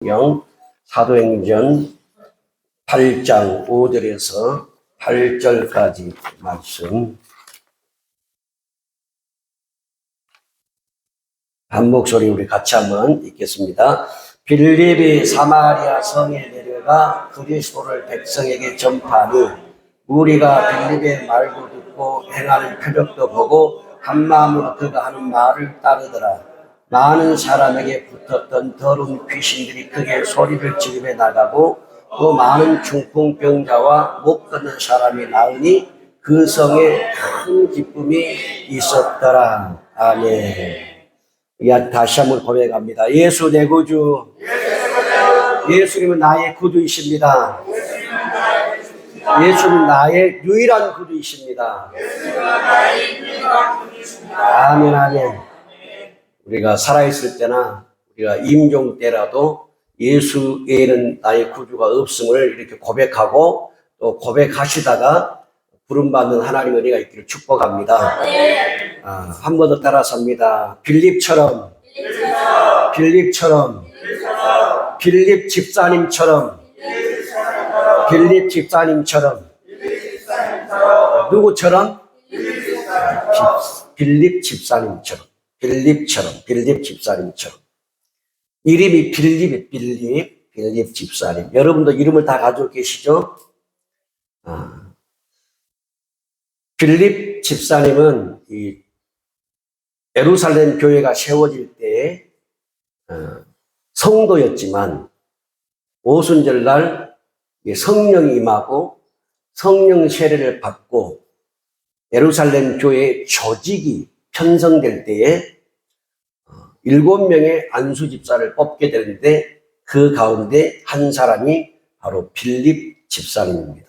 성경 사도행전 8장 5절에서 8절까지 말씀 한 목소리 우리 같이 한번 읽겠습니다. 빌립이 사마리아 성에 내려가 그리스도를 백성에게 전파하니 우리가 빌립의 말도 듣고 행하는 표적도 보고 한 마음으로 그가 하는 말을 따르더라. 많은 사람에게 붙었던 더러운 귀신들이 크게 소리를 지르며 나가고 또 많은 중풍병자와 못 걷는 사람이 나으니 그 성에 큰 기쁨이 있었더라. 아멘. 다시 한번 고백합니다. 예수 내 구주. 예수님은 나의 구주이십니다. 예수님은 나의 유일한 구주이십니다. 아멘, 아멘. 우리가 살아있을 때나 우리가 임종 때라도 예수 외에는 나의 구주가 없음을 이렇게 고백하고 또 고백하시다가 부름받는 하나님의 은혜가 있기를 축복합니다. 한 번 더 따라서 합니다. 빌립처럼, 빌립 집사님처럼, 누구처럼? 빌립 집사님처럼. 빌립 집사님처럼. 이름이 빌립 집사님. 여러분도 이름을 다 가지고 계시죠? 빌립 집사님은 이 예루살렘 교회가 세워질 때 성도였지만 오순절날 성령이 임하고 성령 세례를 받고 예루살렘 교회의 조직이 편성될 때에 7명의 안수 집사를 뽑게 되는데 그 가운데 한 사람이 바로 빌립 집사님입니다.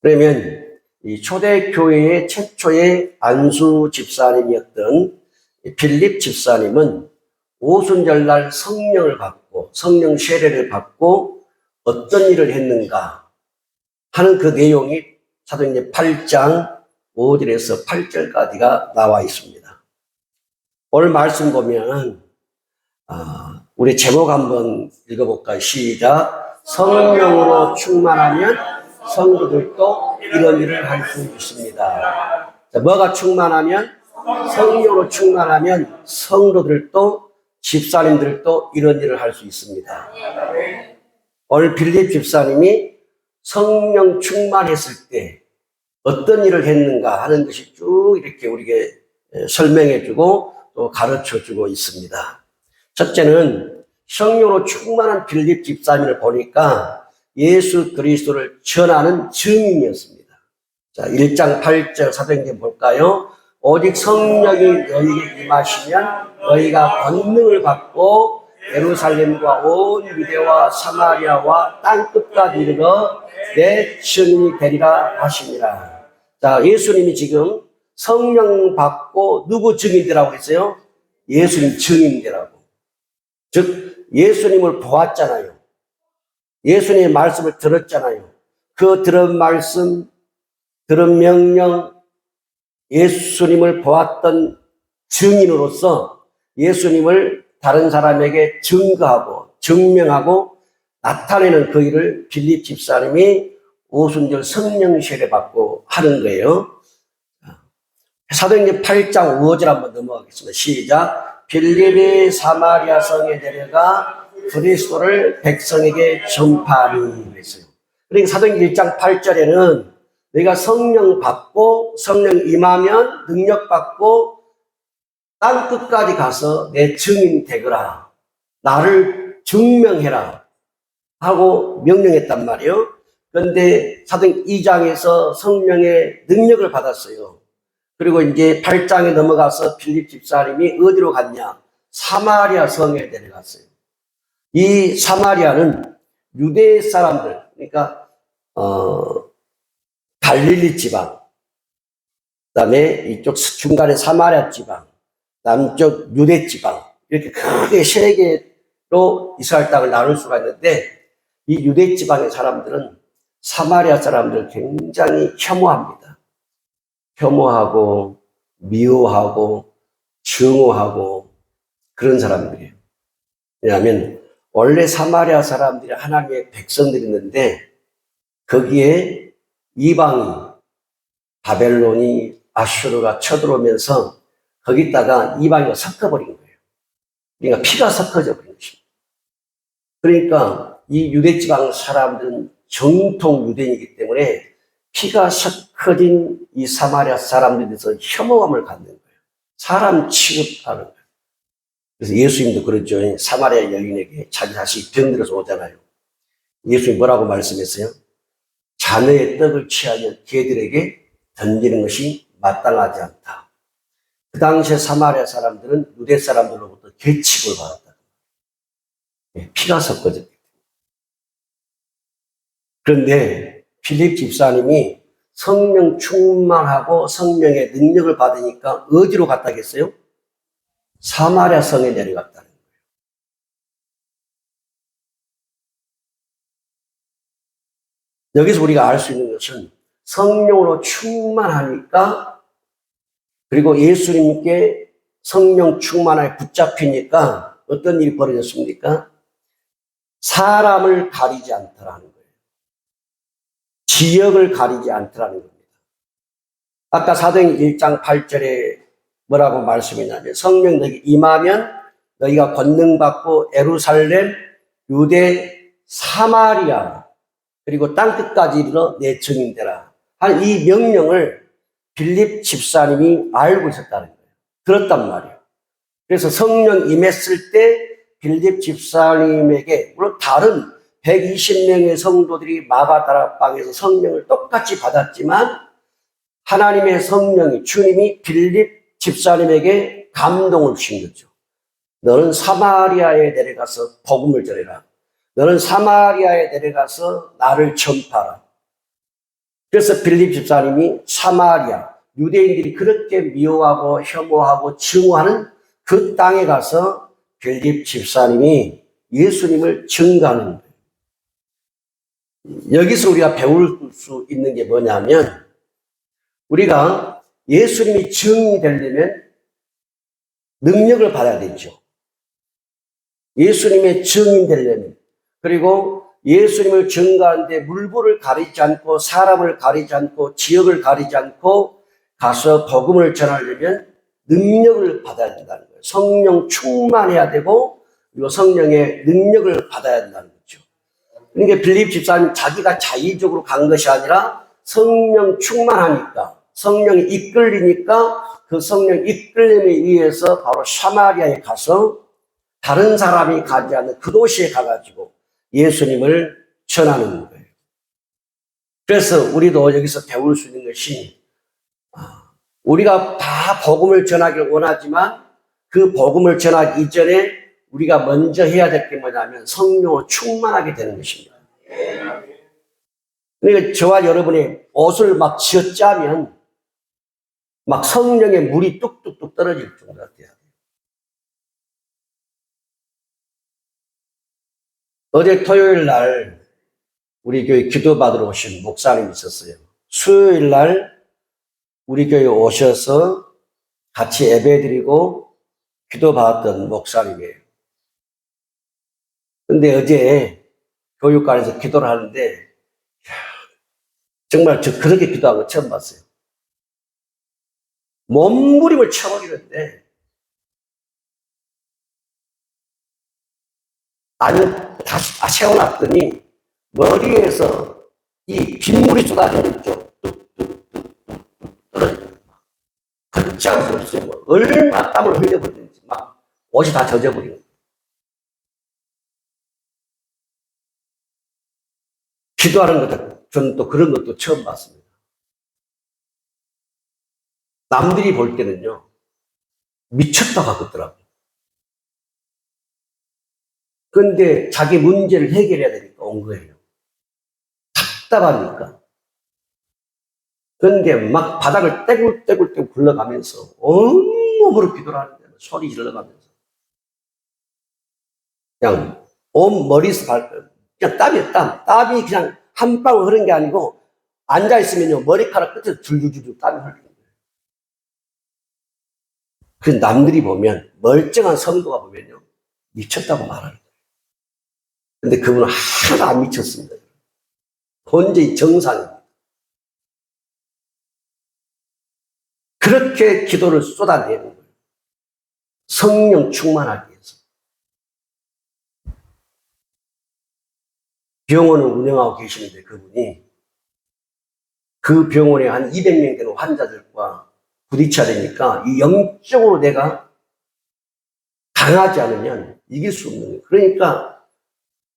그러면 이 초대교회의 최초의 안수 집사님이었던 빌립 집사님은 오순절날 성령을 받고 성령 세례를 받고 어떤 일을 했는가 하는 그 내용이 사도행전 8장 5절에서 8절까지가 나와 있습니다. 오늘 말씀 보면 우리 제목 한번 읽어볼까요? 시작. 성령으로 충만하면 성도들도 이런 일을 할 수 있습니다. 자, 뭐가 충만하면? 성령으로 충만하면 성도들도 집사님들도 이런 일을 할 수 있습니다. 오늘 빌립 집사님이 성령 충만했을 때 어떤 일을 했는가 하는 것이 쭉 이렇게 우리에게 설명해주고 또 가르쳐주고 있습니다. 첫째는 성령으로 충만한 빌립 집사님을 보니까 예수 그리스도를 전하는 증인이었습니다. 자, 1장 8절 사도행전 볼까요? 오직 성령이 너희에게 임하시면 너희가 권능을 받고 예루살렘과 온 유대와 사마리아와 땅끝까지 이르러 내 증인이 되리라 하시니라. 자, 예수님이 지금 성령 받고 누구 증인되라고 했어요? 예수님 증인되라고. 즉 예수님을 보았잖아요. 예수님의 말씀을 들었잖아요. 그 들은 말씀, 들은 명령, 예수님을 보았던 증인으로서 예수님을 다른 사람에게 증거하고 증명하고 나타내는 그 일을 빌립 집사님이 오순절 성령 세례 받고 하는 거예요. 사도행전 8장 5절 한번 넘어가겠습니다. 시작. 빌립이 사마리아 성에 내려가 그리스도를 백성에게 전파하니 그랬어요. 그러니까 사도행전 1장 8절에는 내가 성령 받고 성령 임하면 능력 받고 땅 끝까지 가서 내 증인 되거라. 나를 증명해라. 하고 명령했단 말이에요. 그런데 사도행전 2장에서 성령의 능력을 받았어요. 그리고 이제 8장에 넘어가서 빌립 집사님이 어디로 갔냐? 사마리아 성에 내려갔어요. 이 사마리아는 유대 사람들, 그러니까 갈릴리 지방, 그다음에 이쪽 중간에 사마리아 지방, 남쪽 유대 지방, 이렇게 크게 세 개로 이스라엘 땅을 나눌 수가 있는데 이 유대 지방의 사람들은 사마리아 사람들을 굉장히 혐오합니다. 혐오하고 미워하고 증오하고 그런 사람들이에요. 왜냐하면 원래 사마리아 사람들이 하나님의 백성들이었는데 거기에 이방이 바벨론이 아수르가 쳐들어오면서 거기다가 이방이가 섞어버린 거예요. 그러니까 피가 섞어져 버린 것입니다. 그러니까 이 유대지방 사람들은 정통 유대인이기 때문에 피가 섞어진 이 사마리아 사람들에 대해서 혐오감을 갖는 거예요. 사람 취급하는 거예요. 그래서 예수님도 그러죠. 사마리아 여인에게 자기 자신이 병들어서 오잖아요. 예수님이 뭐라고 말씀했어요? 자네의 떡을 취하면 개들에게 던지는 것이 마땅하지 않다. 그 당시에 사마리아 사람들은 유대 사람들로부터 계칙을 받았다. 피가 섞어졌기 때문에. 그런데 필립 집사님이 성령 충만하고 성령의 능력을 받으니까 어디로 갔다겠어요? 사마리아 성에 내려갔다는 거예요. 여기서 우리가 알 수 있는 것은 성령으로 충만하니까, 그리고 예수님께 성령 충만하게 붙잡히니까 어떤 일이 벌어졌습니까? 사람을 가리지 않더라는 거예요. 지역을 가리지 않더라는 겁니다. 아까 사도행전 1장 8절에 뭐라고 말씀했냐면 성령 너에게 임하면 너희가 권능 받고 예루살렘, 유대, 사마리아 그리고 땅끝까지 이르러 내 증인 되라 하는 이 명령을 빌립 집사님이 알고 있었다는 거예요. 들었단 말이에요. 그래서 성령 임했을 때 빌립 집사님에게 물론 다른 120명의 성도들이 마가다락방에서 성령을 똑같이 받았지만 하나님의 성령이 주님이 빌립 집사님에게 감동을 주신 거죠. 너는 사마리아에 내려가서 복음을 전해라. 너는 사마리아에 내려가서 나를 전파하라. 그래서 빌립 집사님이 사마리아, 유대인들이 그렇게 미워하고 혐오하고 증오하는 그 땅에 가서 빌립 집사님이 예수님을 증거하는 거예요. 여기서 우리가 배울 수 있는 게 뭐냐면 우리가 예수님이 증인이 되려면 능력을 받아야 되죠. 예수님의 증인 되려면, 그리고 예수님을 증거하는데 물불을 가리지 않고 사람을 가리지 않고 지역을 가리지 않고 가서 복음을 전하려면 능력을 받아야 된다는 거예요. 성령 충만해야 되고 그리고 성령의 능력을 받아야 된다는 거죠. 그러니까 빌립 집사님 자기가 자의적으로 간 것이 아니라 성령 충만하니까 성령이 이끌리니까 그 성령 이끌림에 의해서 바로 사마리아에 가서 다른 사람이 가지 않는 그 도시에 가가지고 예수님을 전하는 거예요. 그래서 우리도 여기서 배울 수 있는 것이 우리가 다 복음을 전하기를 원하지만 그 복음을 전하기 이전에 우리가 먼저 해야 될 게 뭐냐면 성령으로 충만하게 되는 것입니다. 그러니까 저와 여러분이 옷을 막 쥐어짜면 막 성령의 물이 뚝뚝뚝 떨어질 정도 같아요. 어제 토요일 날 우리 교회 기도 받으러 오신 목사님이 있었어요. 수요일 날 우리 교회 오셔서 같이 예배드리고 기도 받았던 목사님이에요. 근데 어제 교육관에서 기도를 하는데 정말 저 그렇게 기도한 거 처음 봤어요. 몸부림을 쳐버리는데 아니 다시 세워놨더니 머리에서 이 빗물이 쏟아지는 쪽 뚝뚝뚝뚝 떨어지는 걷지 않을 수 없어요. 뭐 얼마나 땀을 흘려버리는지 막 옷이 다 젖어버리는 거예요. 기도하는 것도 저는 또 그런 것도 처음 봤습니다. 남들이 볼 때는요 미쳤다고 하더라고요. 그런데 자기 문제를 해결해야 되니까 온 거예요. 답답하니까. 그런데 막 바닥을 떼굴떼굴 굴러가면서 온몸으로 기도를 하는데 소리 질러가면서 그냥 온 머리에서 발끝 그냥 땀이에요. 땀이 그냥 한 방울 흐른 게 아니고 앉아있으면요 머리카락 끝에서 줄줄줄 땀이 흐르는 거예요. 그 남들이 보면 멀쩡한 성도가 보면요 미쳤다고 말하는 거예요. 근데 그분은 하나도 안 미쳤습니다. 혼자 정상입니다. 그렇게 기도를 쏟아내는 거예요. 성령 충만하기 위해서. 병원을 운영하고 계시는데 그분이 그 병원에 한 200명 되는 환자들과 부딪혀야 되니까 이 영적으로 내가 강하지 않으면 이길 수 없는 거예요. 그러니까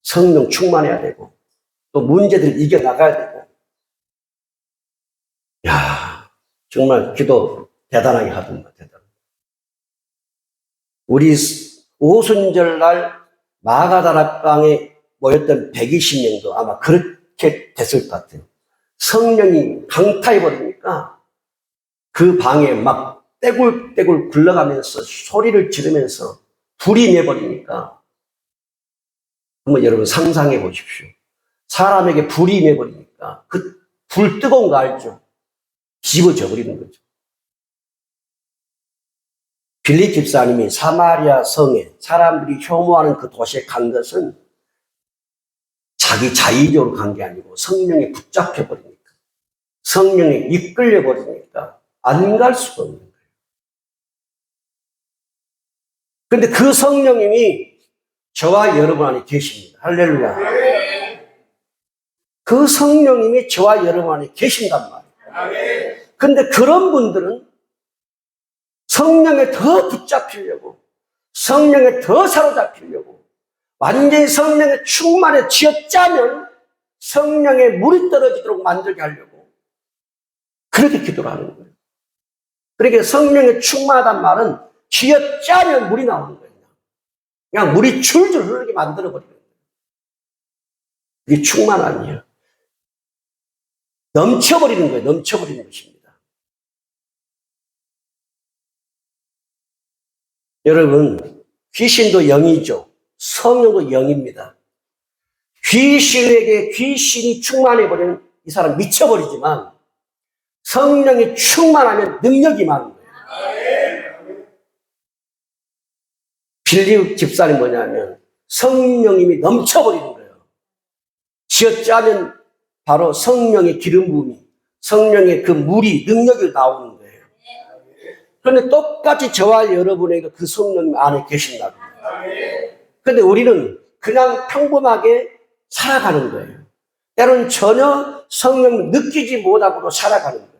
성령 충만해야 되고 또 문제들을 이겨나가야 되고. 야, 정말 기도 대단하게 하던가 대단. 우리 오순절날 마가다락방에 모였던 120명도 아마 그렇게 됐을 것 같아요. 성령이 강타해버리니까 그 방에 막 떼굴떼굴 굴러가면서 소리를 지르면서 불이 내버리니까 한번 여러분 상상해 보십시오. 사람에게 불이 내버리니까 그 불 뜨거운 거 알죠? 집어져 버리는 거죠. 빌립 집사님이 사마리아 성에 사람들이 혐오하는 그 도시에 간 것은 자기 자의적으로 간 게 아니고 성령에 붙잡혀 버리니까, 성령에 이끌려 버리니까 안 갈 수가 없는 거예요. 그런데 그 성령님이 저와 여러분 안에 계십니다. 할렐루야. 그 성령님이 저와 여러분 안에 계신단 말이에요. 그런데 그런 분들은 성령에 더 붙잡히려고, 성령에 더 사로잡히려고, 완전히 성령의 충만에 쥐어짜면 성령의 물이 떨어지도록 만들게 하려고 그렇게 기도를 하는 거예요. 그러니까 성령의 충만하단 말은 쥐어짜면 물이 나오는 거예요. 그냥 물이 줄줄 흐르게 만들어버리는 거예요. 이게 충만 아니에요. 넘쳐버리는 거예요. 넘쳐버리는 것입니다. 여러분, 귀신도 영이죠. 성령도 영입니다. 귀신에게 귀신이 충만해버리는 이 사람 미쳐버리지만 성령이 충만하면 능력이 많은 거예요. 빌립 집사는 뭐냐면 성령님이 넘쳐버리는 거예요. 쥐어짜면 바로 성령의 기름 부음이, 성령의 그 물이, 능력이 나오는 거예요. 그런데 똑같이 저와 여러분에게 그 성령님 안에 계신다고. 그런데 우리는 그냥 평범하게 살아가는 거예요. 때로는 전혀 성령을 느끼지 못하고도 살아가는 거예요.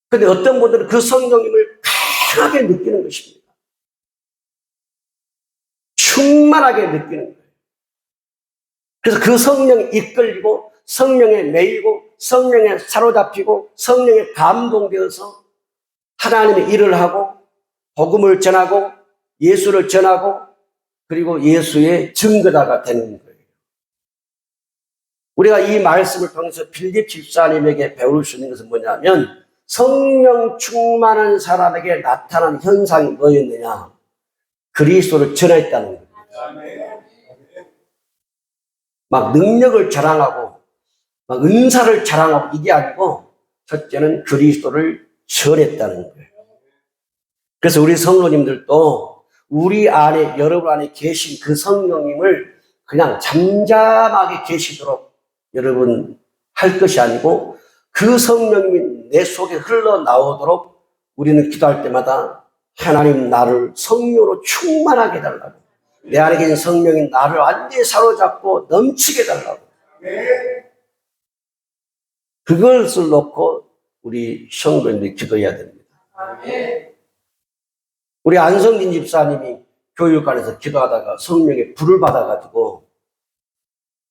그런데 어떤 분들은 그 성령님을 강하게 느끼는 것입니다. 충만하게 느끼는 거예요. 그래서 그 성령에 이끌리고 성령에 매이고 성령에 사로잡히고 성령에 감동되어서 하나님의 일을 하고 복음을 전하고 예수를 전하고 그리고 예수의 증거자가 되는 거예요. 우리가 이 말씀을 통해서 빌립 집사님에게 배울 수 있는 것은 뭐냐면 성령 충만한 사람에게 나타난 현상이 뭐였느냐? 그리스도를 전했다는 거예요. 막 능력을 자랑하고 막 은사를 자랑하고 이게 아니고 첫째는 그리스도를 전했다는 거예요. 그래서 우리 성도님들도 우리 안에, 여러분 안에 계신 그 성령님을 그냥 잠잠하게 계시도록 여러분 할 것이 아니고 그 성령님이 내 속에 흘러나오도록 우리는 기도할 때마다 하나님 나를 성령으로 충만하게 해달라고, 내 안에 계신 성령이 나를 완전히 사로잡고 넘치게 해달라고, 그것을 놓고 우리 성도님들이 기도해야 됩니다. 우리 안성진 집사님이 교육관에서 기도하다가 성령의 불을 받아가지고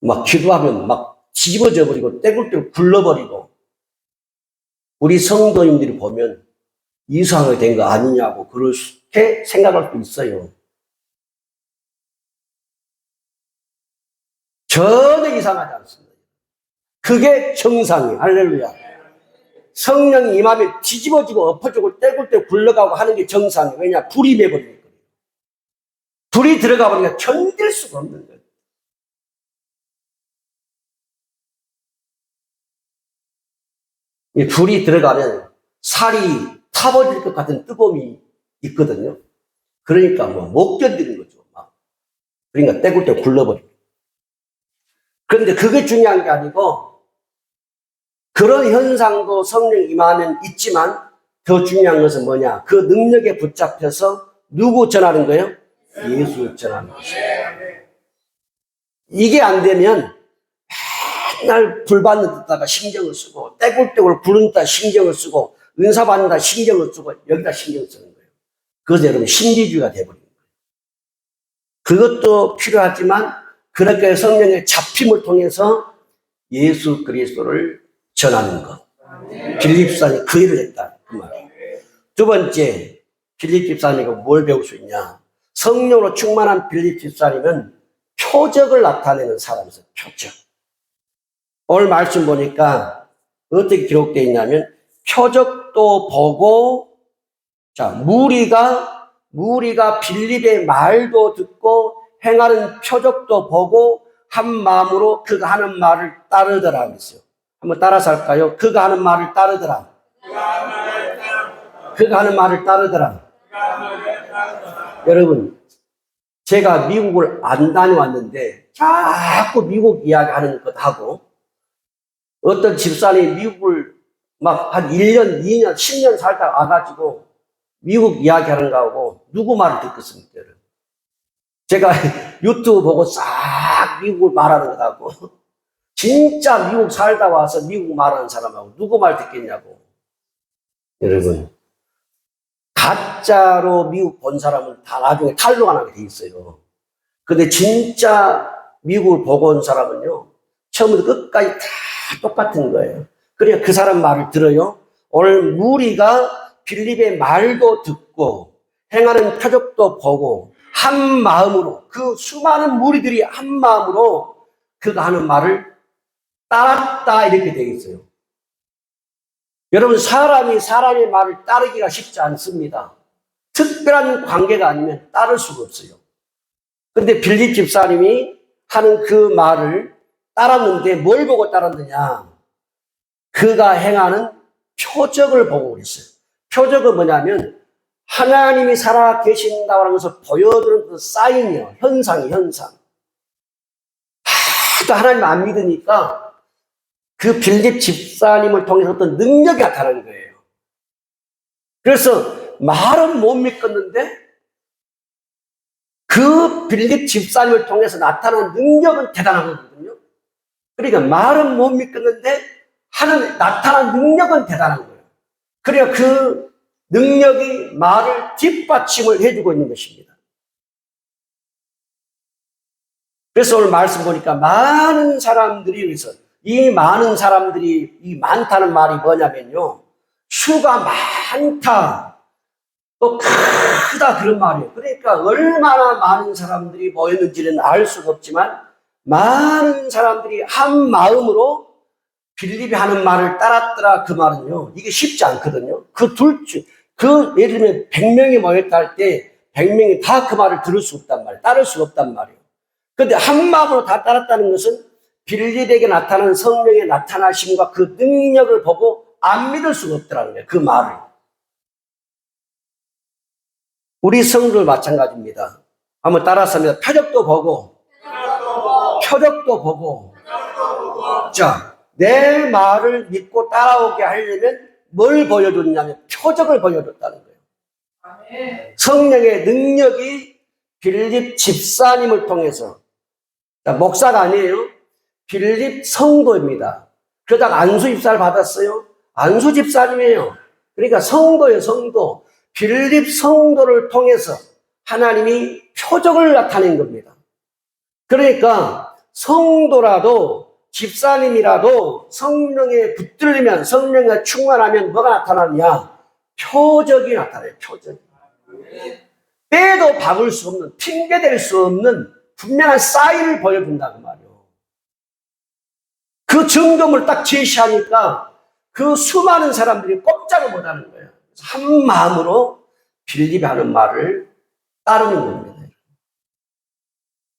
막 기도하면 막 뒤집어져 버리고 떼굴떼굴 굴러버리고, 우리 성도님들이 보면 이상하게 된 거 아니냐고 그렇게 생각할 수 있어요. 전혀 이상하지 않습니다. 그게 정상이에요. 할렐루야. 성령이 임하면 뒤집어지고 엎어지고 떼굴떼굴 굴러가고 하는 게 정상이에요. 왜냐? 불이 매버리니까. 불이 들어가 버리니까 견딜 수가 없는 거예요. 이 불이 들어가면 살이 타버릴 것 같은 뜨거움이 있거든요. 그러니까 뭐 못 견디는 거죠. 막. 그러니까 떼굴떼굴 굴러버리고. 그런데 그게 중요한 게 아니고 그런 현상도 성령 임하면 있지만 더 중요한 것은 뭐냐? 그 능력에 붙잡혀서 누구 전하는 거예요? 예수 전하는 것이에요. 이게 안 되면 맨날 불 받는 데다가 신경을 쓰고 떼굴떼굴 부른 데다 신경을 쓰고 은사 받는 데 신경을 쓰고 여기다 신경을 쓰는 거예요. 그래서 여러분 신비주의가 돼버린 거예요. 그것도 필요하지만 그렇게 성령의 잡힘을 통해서 예수 그리스도를 전하는 것. 빌립 집사님이 그 일을 했다. 그 말이에요. 두 번째, 빌립 집사님이 뭘 배울 수 있냐? 성령으로 충만한 빌립 집사님은 표적을 나타내는 사람이었어요. 표적. 오늘 말씀 보니까 어떻게 기록되어 있냐면 표적도 보고 자 무리가 빌립의 말도 듣고 행하는 표적도 보고 한 마음으로 그가 하는 말을 따르더라 그랬어요. 한번 따라서 할까요? 그가 하는 말을 따르더라. 그가 하는 말을 따르더라. 여러분 제가 미국을 안 다녀왔는데 자꾸 미국 이야기하는 것 하고 어떤 집사님이 미국을 막 한 1년, 2년, 10년 살다 와가지고 미국 이야기하는 거하고 누구 말을 듣겠습니까? 제가 유튜브 보고 싹 미국을 말하는 것하고 진짜 미국 살다 와서 미국 말하는 사람하고 누구 말 듣겠냐고. 여러분 가짜로 미국 본 사람은 다 나중에 탈로가 나게 돼 있어요. 근데 진짜 미국을 보고 온 사람은요 처음부터 끝까지 다 똑같은 거예요. 그러니까 그 사람 말을 들어요. 오늘 무리가 빌립의 말도 듣고 행하는 표적도 보고 한 마음으로 그 수많은 무리들이 한 마음으로 그가 하는 말을 따랐다 이렇게 되어 있어요. 여러분 사람이 사람의 말을 따르기가 쉽지 않습니다. 특별한 관계가 아니면 따를 수가 없어요. 그런데 빌립 집사님이 하는 그 말을 따랐는데 뭘 보고 따랐느냐? 그가 행하는 표적을 보고 그랬어요. 표적은 뭐냐면 하나님이 살아 계신다고 하는 것을 보여주는 그 사인이에요. 현상이 현상. 하도 하나님 안 믿으니까 그 빌립 집사님을 통해서 어떤 능력이 나타나는 거예요. 그래서 말은 못 믿겠는데 그 빌립 집사님을 통해서 나타나는 능력은 대단한 거거든요. 그러니까 말은 못 믿겠는데 나타난 능력은 대단한 거예요. 그러니까 그 능력이 말을 뒷받침을 해주고 있는 것입니다. 그래서 오늘 말씀 보니까 많은 사람들이 여기서 이 많은 사람들이 이 많다는 말이 뭐냐면요. 수가 많다. 또 크다 그런 말이에요. 그러니까 얼마나 많은 사람들이 모였는지는 알 수가 없지만 많은 사람들이 한 마음으로 빌립이 하는 말을 따랐더라 그 말은요. 이게 쉽지 않거든요. 예를 들면 100명이 모였다 할 때 100명이 다 그 말을 들을 수 없단 말이에요. 따를 수가 없단 말이에요. 그런데 한 마음으로 다 따랐다는 것은 빌립에게 나타나는 성령의 나타나심과 그 능력을 보고 안 믿을 수가 없더라는 거예요. 그 말을. 우리 성도들 마찬가지입니다. 한번 따라서 합니다. 표적도 보고. 자, 내 말을 믿고 따라오게 하려면 뭘 보여줬냐면 표적을 보여줬다는 거예요. 성령의 능력이 빌립 집사님을 통해서 목사가 아니에요. 빌립 성도입니다. 그러다가 안수 집사를 받았어요. 안수 집사님이에요. 그러니까 성도예요, 성도. 빌립 성도를 통해서 하나님이 표적을 나타낸 겁니다. 그러니까 성도라도 집사님이라도 성령에 붙들리면 성령에 충만하면 뭐가 나타나느냐? 표적이 나타나요. 표적이. 빼도 박을 수 없는, 핑계댈 수 없는 분명한 사인을 보여준다고 말이에요. 그 증거물 딱 제시하니까 그 수많은 사람들이 꼼짝을 못하는 거예요. 한 마음으로 빌립이 하는 말을 따르는 겁니다.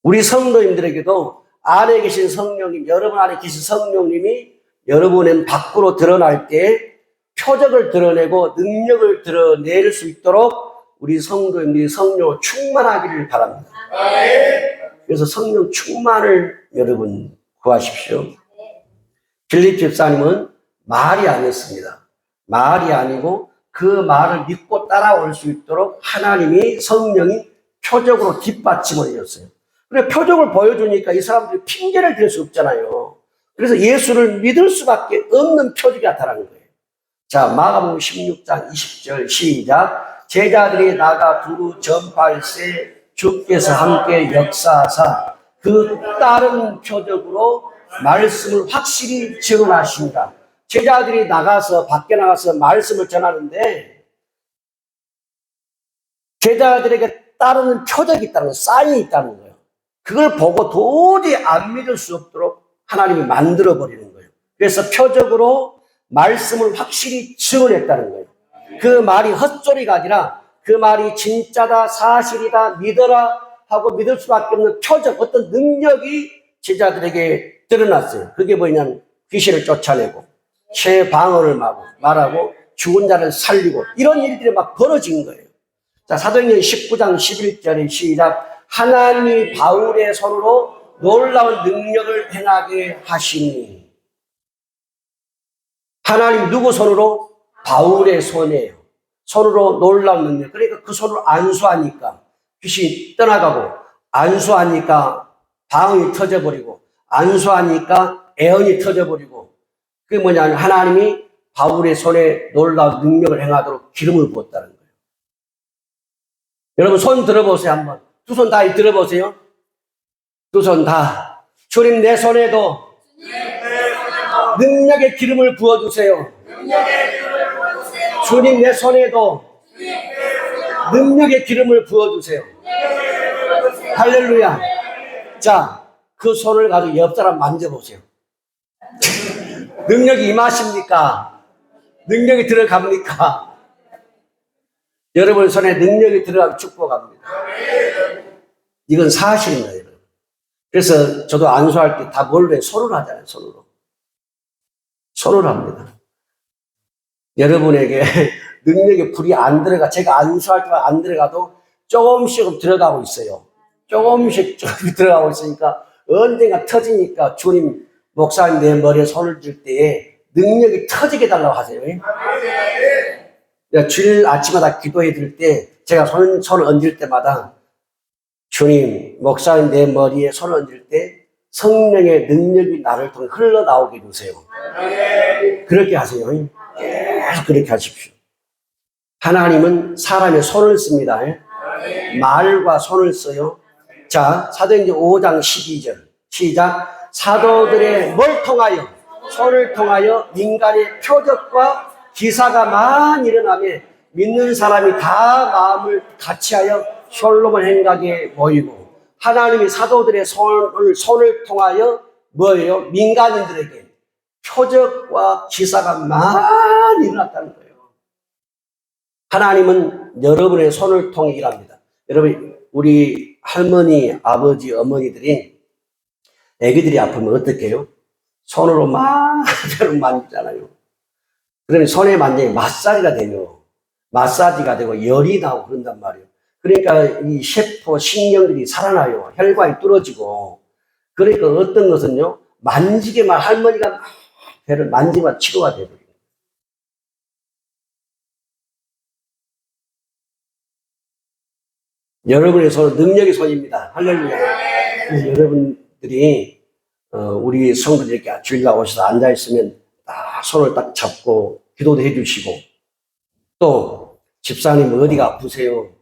우리 성도님들에게도 안에 계신 성령님, 여러분 안에 계신 성령님이 여러분의 밖으로 드러날 때 표적을 드러내고 능력을 드러낼 수 있도록 우리 성도님들이 성령으로 충만하기를 바랍니다. 그래서 성령 충만을 여러분 구하십시오. 빌립 집사님은 말이 아니었습니다. 말이 아니고 그 말을 믿고 따라올 수 있도록 하나님이 성령이 표적으로 뒷받침을 해줬어요. 그래 표적을 보여주니까 이 사람들이 핑계를 댈 수 없잖아요. 그래서 예수를 믿을 수밖에 없는 표적이 나타나는 거예요. 자, 마가복음 16장 20절 시작. 제자들이 나가 두루 전파할세 주께서 함께 역사하사 그 다른 표적으로 말씀을 확실히 증언하신다. 제자들이 밖에 나가서 말씀을 전하는데 제자들에게 따르는 표적이 있다는 거예요. 사인이 있다는 거예요. 그걸 보고 도저히 안 믿을 수 없도록 하나님이 만들어버리는 거예요. 그래서 표적으로 말씀을 확실히 증언했다는 거예요. 그 말이 헛소리가 아니라 그 말이 진짜다, 사실이다, 믿어라 하고 믿을 수밖에 없는 표적, 어떤 능력이 제자들에게 드러났어요. 그게 뭐냐면 귀신을 쫓아내고 쇠방언을 말하고 죽은 자를 살리고 이런 일들이 막 벌어진 거예요. 자, 사도행전 19장 11절에 시작. 하나님이 바울의 손으로 놀라운 능력을 행하게 하시니. 하나님 누구 손으로? 바울의 손이에요. 손으로 놀라운 능력. 그러니까 그 손으로 안수하니까 귀신이 떠나가고, 안수하니까 방언이 터져버리고, 안수하니까 애언이 터져버리고. 그게 뭐냐면 하나님이 바울의 손에 놀라운 능력을 행하도록 기름을 부었다는 거예요. 여러분 손 들어보세요. 한번 두 손 다 들어보세요. 두 손 다. 주님 내 손에도 능력의 기름을 부어주세요. 주님 내 손에도 능력의 기름을 부어주세요. 할렐루야. 자, 그 손을 가지고 옆 사람 만져보세요. 능력이 임하십니까? 능력이 들어갑니까? 여러분 손에 능력이 들어가면 축복합니다. 이건 사실입니다, 여러분. 그래서 저도 안수할 때 다 뭘로 해? 손으로 하잖아요, 손으로. 손으로 합니다. 여러분에게 능력의 불이 안 들어가, 제가 안수할 때만 안 들어가도 조금씩 들어가고 있어요. 조금씩 들어가고 있으니까 언젠가 터지니까 주님, 목사님 내 머리에 손을 줄 때에 능력이 터지게 해달라고 하세요. 주일 아침마다 기도해 드릴 때 제가 손을 얹을 때마다 주님, 목사님 내 머리에 손을 얹을 때 성령의 능력이 나를 통해 흘러나오게 해주세요. 그렇게 하세요. 계속 그렇게 하십시오. 하나님은 사람의 손을 씁니다. 말과 손을 써요. 자, 사도행전 5장 12절 시작. 사도들의 뭘 통하여? 손을 통하여 민간의 표적과 기사가 많이 일어나며 믿는 사람이 다 마음을 같이하여 솔로몬 행각에 모이고, 하나님이 사도들의 손을 통하여 뭐예요? 민간인들에게 표적과 기사가 많이 일어났다는 거예요. 하나님은 여러분의 손을 통해 일합니다. 여러분, 우리 할머니, 아버지, 어머니들이 애기들이 아프면 어떻게 해요? 손으로 막 만지잖아요. 그러면 손에 만지면 마사지가 돼요. 마사지가 되고 열이 나고 그런단 말이에요. 그러니까 이 세포, 신경들이 살아나요. 혈관이 뚫어지고. 그러니까 어떤 것은요, 만지게만 할머니가 막 배를 만지면 치료가 돼버려요. 여러분의 손은 능력의 손입니다. 할렐루야. 그래서 여러분들이 우리 성도들에게 주일날 오셔서 앉아있으면 딱 손을 딱 잡고 기도도 해주시고, 또 집사님 어디가 아프세요?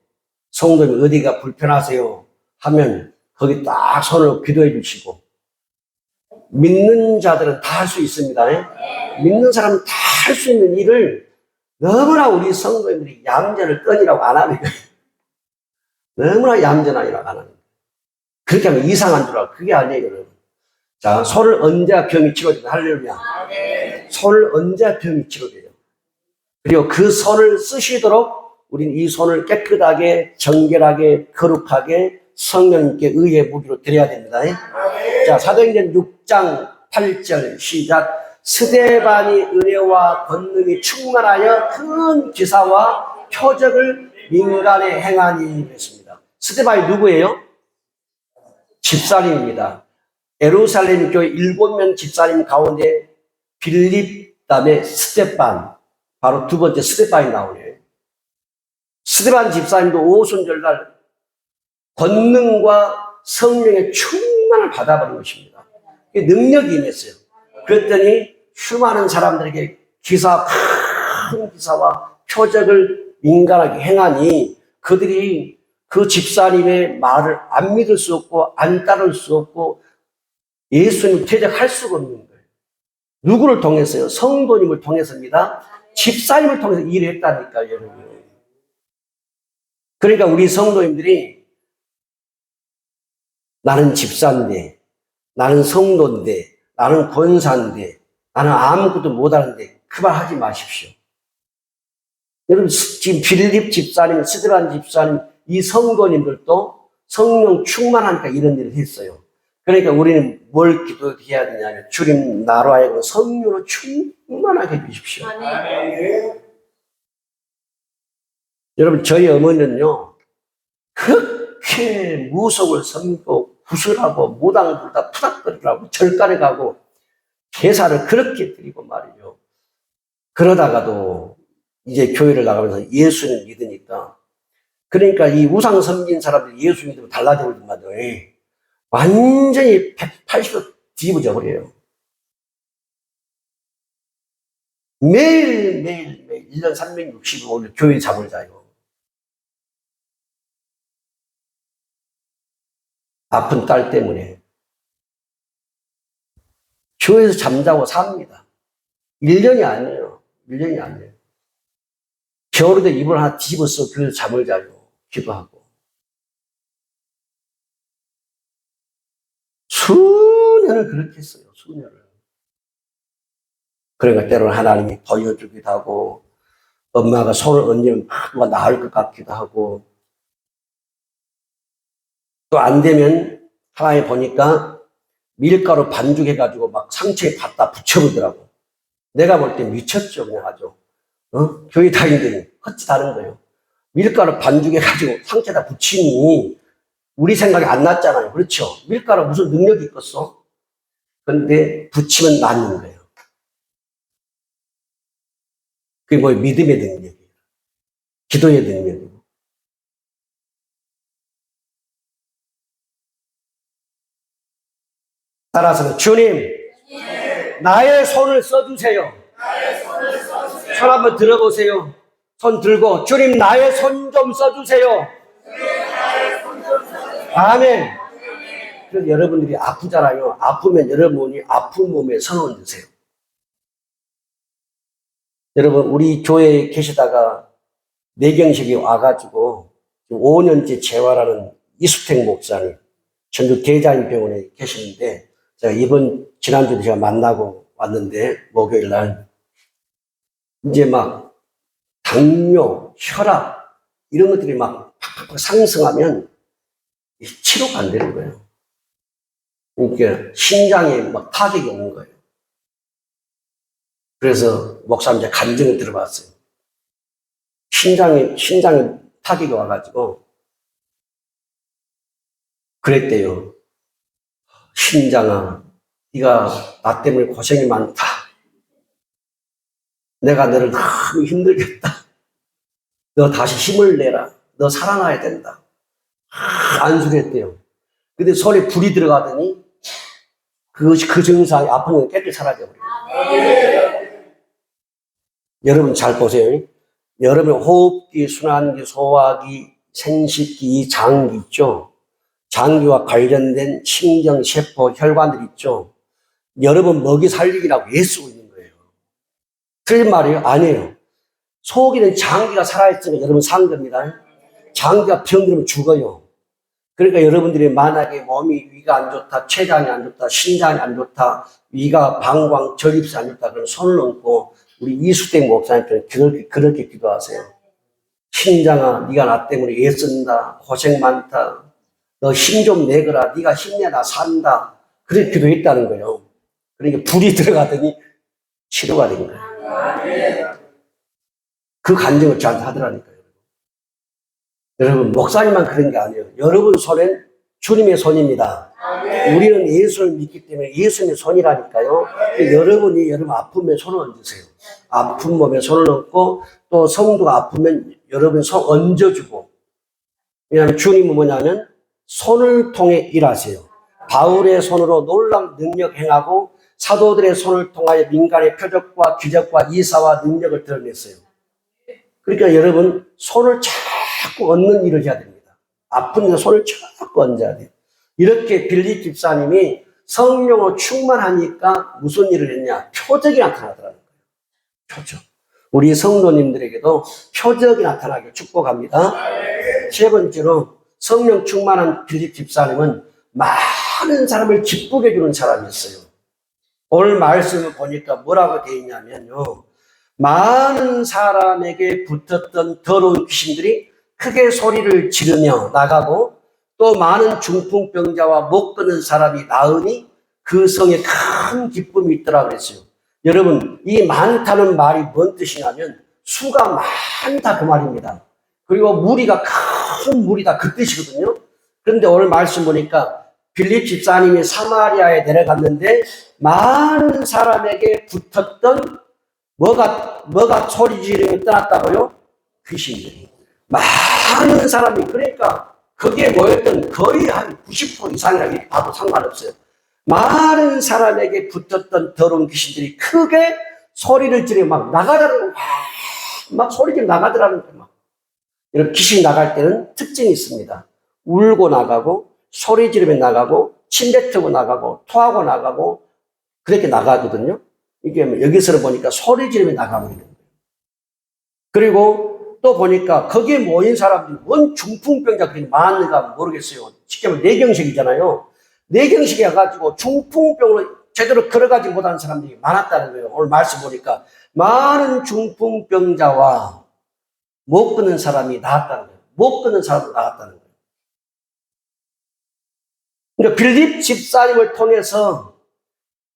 성도님 어디가 불편하세요? 하면 거기 딱 손을 기도해 주시고, 믿는 자들은 다 할 수 있습니다. 믿는 사람은 다 할 수 있는 일을 너무나 우리 성도님들이 얌전을 끊이라고 안 하는 거예요. 너무나 얌전하기라고 안 하는 거예요. 그렇게 하면 이상한 줄 알고. 그게 아니에요, 여러분. 자, 손을 얹어야 병이 치료돼요. 할렐루야. 손을 얹어야 병이 치료돼요. 그리고 그 손을 쓰시도록 우리는 이 손을 깨끗하게, 정결하게, 거룩하게 성령님께 의의 무기로 드려야 됩니다. 자, 사도행전 6장 8절 시작. 스데반이 은혜와 권능이 충만하여 큰 기사와 표적을 민간에 행하니 했습니다. 스데반이 누구예요? 집사님입니다. 예루살렘 교회 7명 집사님 가운데 빌립, 다음에 스데반, 바로 두 번째 스데반이 나오네요. 스데반 집사님도 오순절날 권능과 성령의 충만을 받아버린 것입니다. 능력이 임했어요. 그랬더니 수많은 사람들에게 큰 기사와 표적을 민감하게 행하니 그들이 그 집사님의 말을 안 믿을 수 없고 안 따를 수 없고 예수님 대적할 수가 없는 거예요. 누구를 통해서요? 성도님을 통해서입니다. 집사님을 통해서 일을 했다니까요, 여러분. 그러니까 우리 성도님들이 나는 집사인데, 나는 성도인데, 나는 권사인데, 나는 아무것도 못하는데 그 말 하지 마십시오. 여러분 지금 빌립 집사님, 스데반 집사님, 이 성도님들도 성령 충만하니까 이런 일을 했어요. 그러니까 우리는 뭘 기도해야 되냐면 주님 나로 하여금 성령으로 충만하게 해주십시오. 여러분 저희 어머니는요 그렇게 무속을 섬기고 구슬하고 무당 부르다 푸닥거리라고 절간에 가고 제사를 그렇게 드리고 말이죠. 그러다가도 이제 교회를 나가면서 예수를 믿으니까 그러니까 이 우상 섬긴 사람들이 예수 믿으면 달라져 버린다고 완전히 180도 뒤집어져 버려요. 매일 1년 365일 교회 잠을 자요. 아픈 딸 때문에 교회에서 잠자고 삽니다. 1년이 아니에요. 1년이 아니에요. 겨울에도 이불 하나 뒤집어서 교회에서 잠을 자요. 기도하고. 수년을 그렇게 했어요. 수년을. 그러니까 때로는 하나님이 보여주기도 하고 엄마가 손을 얹으면 막 나을 것 같기도 하고 또 안 되면 하나님 보니까 밀가루 반죽해가지고 막 상처에 갖다 붙여보더라고. 내가 볼 때 미쳤죠. 그냥 아주. 교회 다니더니 헛짓하는 거예요. 밀가루 반죽해가지고 상처에다 붙이니 우리 생각이 안 났잖아요. 그렇죠? 밀가루 무슨 능력이 있겠어? 근데 붙이면 낫는 거예요. 그게 뭐 믿음의 능력이에요. 기도의 능력이에요. 따라서 주님, 나의 손을 써주세요. 손 한번 들어보세요. 손 들고 주님 나의 손 좀 써주세요. 아멘. 그래서 여러분들이 아프잖아요. 아프면 여러분이 아픈 몸에 손을 드세요. 여러분 우리 교회에 계시다가 내경식이 와가지고 5년째 재활하는 이수택 목사님 전주 대자인병원에 계시는데 제가 지난주에 제가 만나고 왔는데 목요일 날 이제 막 당뇨, 혈압 이런 것들이 막 팍팍 상승하면 치료가 안 되는 거예요. 그러니까 신장에 막 타격이 오는 거예요. 그래서 목사님 이제 간증을 들어봤어요. 신장에 타격이 와가지고 그랬대요. 신장아, 네가 나 때문에 고생이 많다. 내가 너를 너무 힘들겠다. 너 다시 힘을 내라. 너 살아나야 된다. 안수했대요. 근데 손에 불이 들어가더니 그 증상이 아픈 건 깨끗이 사라져버려요. 여러분 잘 보세요. 여러분 호흡기, 순환기, 소화기, 생식기, 장기 있죠. 장기와 관련된 신경, 세포, 혈관들 있죠. 여러분 먹이 살리기라고 애쓰고 있는 거예요. 틀린 말이에요? 아니에요. 속에는 장기가 살아있으면 여러분 사는 겁니다. 장기가 병들면 죽어요. 그러니까 여러분들이 만약에 몸이 위가 안 좋다, 췌장이 안 좋다, 신장이 안 좋다, 위가 방광, 전립선이 안 좋다, 그럼 손을 얹고 우리 이수택 목사님께서 그렇게 기도하세요. 신장아, 네가 나 때문에 애쓴다, 고생 많다, 너 힘 좀 내거라, 네가 힘내 나 산다. 그렇게 기도했다는 거예요. 그러니까 불이 들어가더니 치료가 된 거예요. 그 간증을 저한테 하더라니까요. 여러분 목사님만 그런 게 아니에요. 여러분 손엔 주님의 손입니다. 우리는 예수를 믿기 때문에 예수님의 손이라니까요. 여러분 아프면 손을 얹으세요. 아픈 몸에 손을 얹고 또 성도가 아프면 여러분 손 얹어주고. 왜냐하면 주님은 뭐냐면 손을 통해 일하세요. 바울의 손으로 놀라운 능력 행하고 사도들의 손을 통하여 민간의 표적과 기적과 이사와 능력을 드러냈어요. 그러니까 여러분 손을 자꾸 얹는 일을 해야 됩니다. 아픈 데 손을 자꾸 얹어야 돼요. 이렇게 빌립 집사님이 성령으로 충만하니까 무슨 일을 했냐? 표적이 나타나더라는 거예요. 표적. 우리 성도님들에게도 표적이 나타나길 축복합니다. 세 번째로 성령 충만한 빌립 집사님은 많은 사람을 기쁘게 해주는 사람이었어요. 오늘 말씀을 보니까 뭐라고 되어 있냐면요. 많은 사람에게 붙었던 더러운 귀신들이 크게 소리를 지르며 나가고 또 많은 중풍병자와 못 걷는 사람이 나으니 그 성에 큰 기쁨이 있더라 그랬어요. 여러분, 이 많다는 말이 뭔 뜻이냐면 수가 많다 그 말입니다. 그리고 무리가 큰 무리다 그 뜻이거든요. 그런데 오늘 말씀 보니까 빌립 집사님이 사마리아에 내려갔는데 많은 사람에게 붙었던 뭐가 소리 지르며 떠났다고요? 귀신들이. 많은 사람이, 그러니까 거기에 모였던 거의 한 90% 이상이라고 봐도 상관없어요. 많은 사람에게 붙었던 더러운 귀신들이 크게 소리를 지르며 막 나가더라는 거예요. 막 소리 지르며 나가더라는 거예요. 막. 이렇게 귀신이 나갈 때는 특징이 있습니다. 울고 나가고, 소리 지르며 나가고, 침 뱉고 나가고, 토하고 나가고, 그렇게 나가거든요. 이게 여기서는 보니까 소리 지르며 나가버리는 거예요. 그리고 또 보니까 거기에 모인 사람들이 뭔 중풍병자들이 많은가 모르겠어요. 쉽게 말하면 뇌경색이잖아요. 뇌경색이 와가지고 중풍병으로 제대로 걸어가지 못하는 사람들이 많았다는 거예요. 오늘 말씀 보니까 많은 중풍병자와 못 걷는 사람이 나았다는 거예요. 못 걷는 사람도 나았다는 거예요. 그러니까 빌립 집사님을 통해서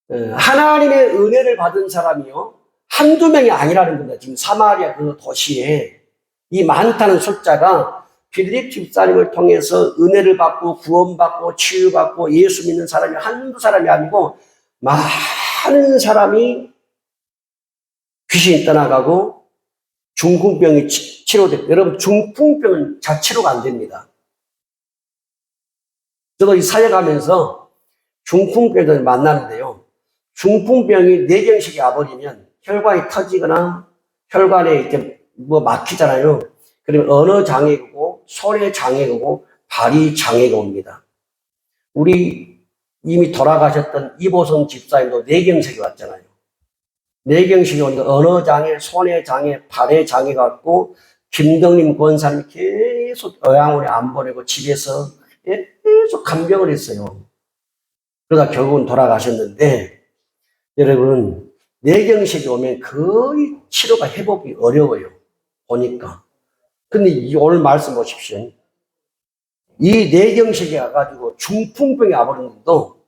하나님의 은혜를 받은 사람이요. 한두 명이 아니라는 겁니다. 지금 사마리아 그 도시에 이 많다는 숫자가 빌립 집사님을 통해서 은혜를 받고 구원받고 치유받고 예수 믿는 사람이 한두 사람이 아니고 많은 사람이 귀신이 떠나가고 중풍병이 치료됐고, 여러분 중풍병은 자치료가 안 됩니다. 저도 이 사역하면서 중풍병을 만나는데요. 중풍병이 뇌경색이 와버리면 혈관이 터지거나 혈관에 이렇게 막히잖아요. 그러면 언어 장애가 오고 손에 장애가 오고 발이 장애가 옵니다. 우리 이미 돌아가셨던 이보성 집사님도 뇌경색이 왔잖아요. 뇌경색이 오니까 언어 장애, 손에 장애, 발에 장애가 왔고 김덕림 권사님이 계속 요양원에 안 보내고 집에서 계속 간병을 했어요. 그러다 결국은 돌아가셨는데 여러분 뇌경색이 오면 거의 치료가 회복이 어려워요. 보니까. 근데 오늘 말씀 보십시오. 이 뇌경색이 와가지고 중풍병이 와버렸는데도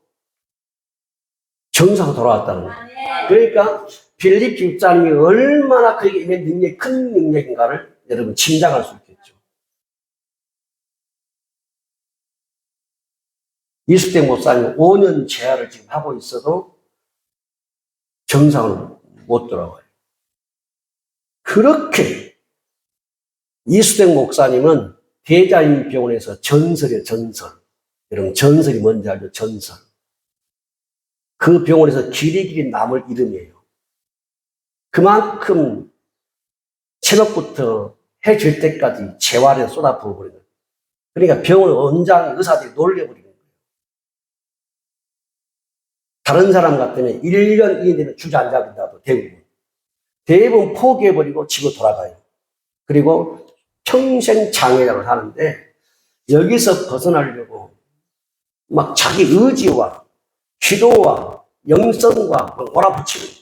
정상으로 돌아왔다는 거예요. 그러니까 빌립 집사님이 얼마나 그에게 능력이 큰 능력인가를 여러분 짐작할 수 있겠죠. 이수택 목사님 5년 재활을 지금 하고 있어도 정상으로 못 돌아와요. 그렇게 이수택 목사님은 대자인병원에서 전설이에요, 전설. 여러분 전설이 뭔지 알죠? 전설. 그 병원에서 길이길이 남을 이름이에요. 그만큼 새벽부터 해 질 때까지 재활에 쏟아부어 버리는 거예요. 그러니까 병원 원장 의사들이 놀려버리는 거예요. 다른 사람 같으면 1년 이내는 주저앉아버린다고 대부분 포기해버리고 집으로 돌아가요. 그리고 평생 장애자로 사는데 여기서 벗어나려고 막 자기 의지와 기도와 영성과 막 몰아붙이는 거예요.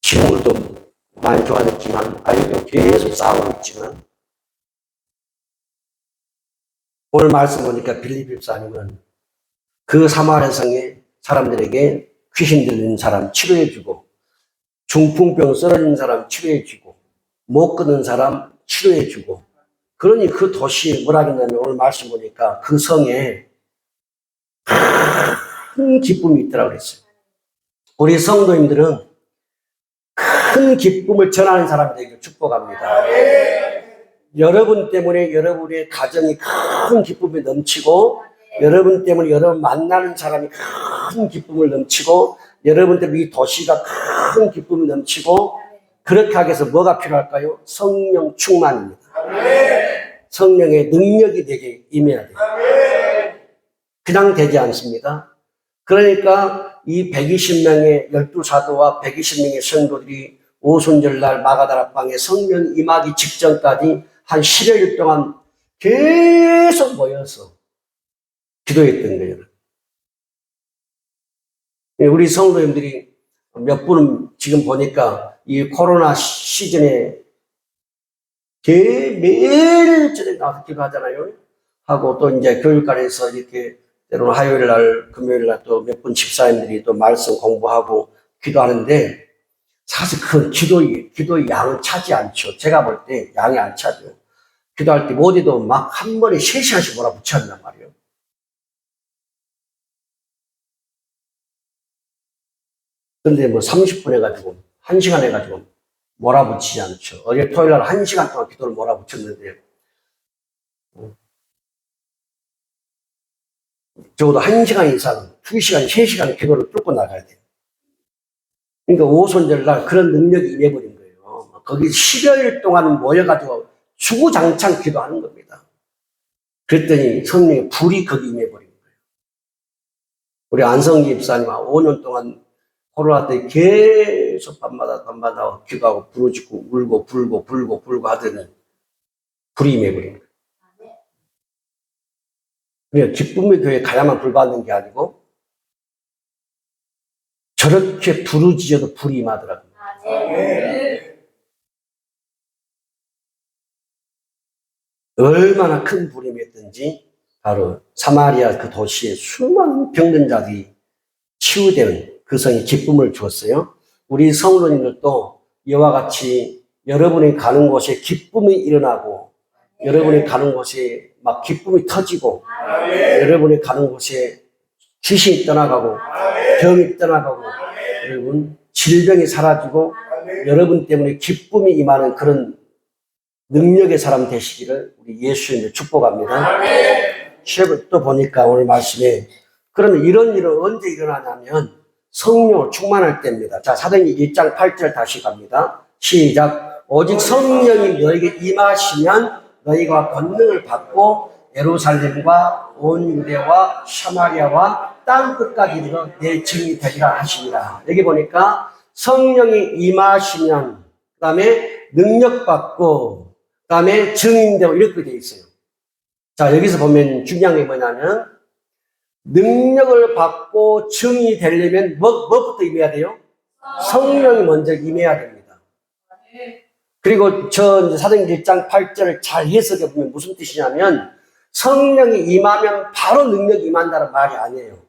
지금도 많이 좋아졌지만 아직도 계속 싸우고 있지만 오늘 말씀 보니까 빌립 집사님은 그 사마리아 성의 사람들에게 귀신 들리는 사람 치료해주고 중풍병 쓰러진 사람 치료해주고 못 걷는 사람 치료해주고 그러니 그 도시 뭐라 했냐면 오늘 말씀 보니까 그 성에 큰 기쁨이 있더라고 그랬어요. 우리 성도님들은 큰 기쁨을 전하는 사람이 되기를 축복합니다. 여러분 때문에 여러분의 가정이 큰 기쁨이 넘치고, 여러분 때문에 여러분 만나는 사람이 큰 기쁨을 넘치고, 여러분 때문에 이 도시가 큰 기쁨이 넘치고, 그렇게 하기 위해서 뭐가 필요할까요? 성령 충만입니다. 성령의 능력이 되게 임해야 돼요. 그냥 되지 않습니다. 그러니까 이 120명의 12사도와 120명의 성도들이 오순절날 마가다락방에 성령 임하기 직전까지 한 10여일 동안 계속 모여서 기도했던 거예요. 우리 성도님들이 몇 분은 지금 보니까 이 코로나 시즌에 매일 저녁 나와서 기도하잖아요. 하고 또 이제 교육관에서 이렇게 때로는 화요일 날, 금요일 날 또 몇 분 집사님들이 또 말씀 공부하고 기도하는데 사실 그 기도의 양은 차지 않죠. 제가 볼 때 양이 안 차죠. 기도할 때 어디도 막 한 번에 3시간씩 몰아붙였단 말이에요. 근데 뭐 30분 해가지고 1시간 해가지고 몰아붙이지 않죠. 어제 토요일 날 1시간 동안 기도를 몰아붙였는데 적어도 1시간 이상, 2시간, 3시간 기도를 뚫고 나가야 돼요. 그러니까 오순절 날 그런 능력이 임해버린 거예요. 거기 10여일 동안 모여가지고 주구장창 기도하는 겁니다. 그랬더니 성령의 불이 거기 임해버린 거예요. 우리 안성기 집사님 5년 동안 코로나 때 계속 밤마다 기도하고 부르짖고 울고 불고 하더니 불이 임해버린 거예요. 그러니까 기쁨의 교회에 가야만 불 받는 게 아니고 저렇게 부르짖어도 불이 임하더라고요. 얼마나 큰 불이 임했든지 바로 사마리아 그 도시에 수많은 병든 자들이 치유되는 그 성에 기쁨을 주었어요. 우리 성도님들도 이와 같이 여러분이 가는 곳에 기쁨이 일어나고, 여러분이 가는 곳에 막 기쁨이 터지고, 여러분이 가는 곳에 귀신이 떠나가고, 병이 떠나가고, 여러분 질병이 사라지고, 여러분 때문에 기쁨이 임하는 그런 능력의 사람 되시기를 우리 예수님을 축복합니다. 또 보니까 오늘 말씀에 그러면 이런 일은 언제 일어나냐면 성령을 충만할 때입니다. 자, 사도행전 1장 8절 다시 갑니다. 시작. 오직 성령이 너에게 임하시면 너희가 권능을 받고 예루살렘과 온 유대와 사마리아와 땅 끝까지 이르러 내 증인이 되리라 하시니라. 여기 보니까 성령이 임하시면 그 다음에 능력 받고 그 다음에 증인되고 이렇게 되어 있어요. 자, 여기서 보면 중요한 게 뭐냐면 능력을 받고 증인이 되려면 뭐부터 임해야 돼요? 성령이 먼저 임해야 됩니다. 그리고 저 사도행전 1장 8절을 잘 해석해 보면 무슨 뜻이냐면 성령이 임하면 바로 능력이 임한다는 말이 아니에요.